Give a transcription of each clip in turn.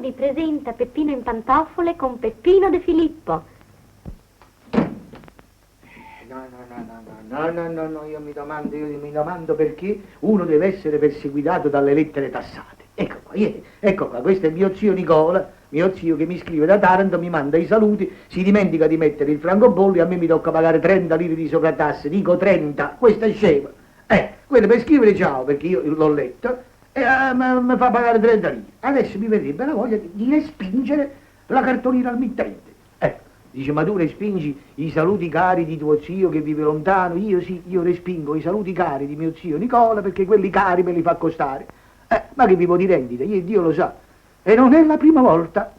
vi presenta Peppino in pantofole con Peppino De Filippo. No, io mi domando perché uno deve essere perseguitato dalle lettere tassate. Ecco qua, questo è mio zio Nicola, mio zio che mi scrive da Taranto, mi manda i saluti, si dimentica di mettere il francobollo e a me mi tocca pagare 30 lire di sovratasse, dico 30, questo è scemo. Quello per scrivere ciao, perché io l'ho letto, e mi fa pagare 30 lire. Adesso mi verrebbe la voglia di respingere la cartolina al mittente. Dice, ma tu respingi i saluti cari di tuo zio che vive lontano? Io sì, io respingo i saluti cari di mio zio Nicola perché quelli cari me li fa costare. Ma che vivo di rendite, Dio lo sa. E non è la prima volta,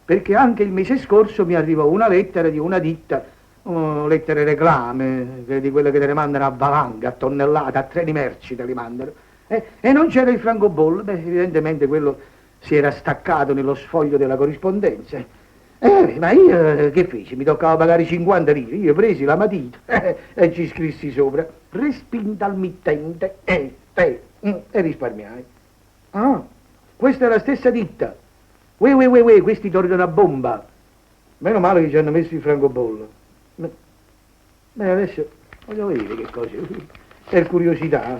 perché anche il mese scorso mi arrivò una lettera di una ditta, lettere reclame, di quelle che te ne mandano a valanga, a tonnellate, a treni merci te li mandano. E non c'era il francobollo, evidentemente quello si era staccato nello sfoglio della corrispondenza. Ma io che feci? Mi toccava pagare 50 lire, io presi la matita e ci scrissi sopra, respinta al mittente, e risparmiai. Ah, questa è la stessa ditta. Questi tornano a bomba. Meno male che ci hanno messo il francobollo. Beh, adesso voglio vedere che cosa, per curiosità.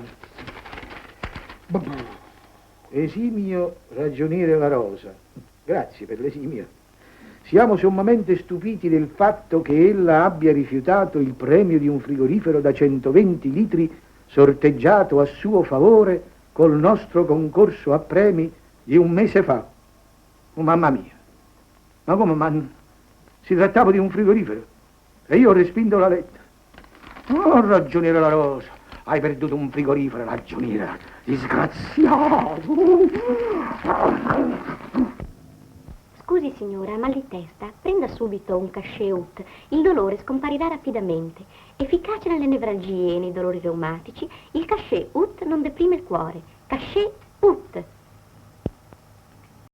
Esimio ragioniere La Rosa, grazie per l'esimio. Siamo sommamente stupiti del fatto che ella abbia rifiutato il premio di un frigorifero da 120 litri sorteggiato a suo favore col nostro concorso a premi di un mese fa. Oh, mamma mia! Ma come? Ma si trattava di un frigorifero e io ho respinto la lettera. Oh, ragioniere La Rosa, hai perduto un frigorifero, ragioniere, disgraziato! Scusi signora, ha mal di testa? Prenda subito un cachet UT. Il dolore scomparirà rapidamente. Efficace nelle nevralgie e nei dolori reumatici, il cachet UT non deprime il cuore. Cachet UT.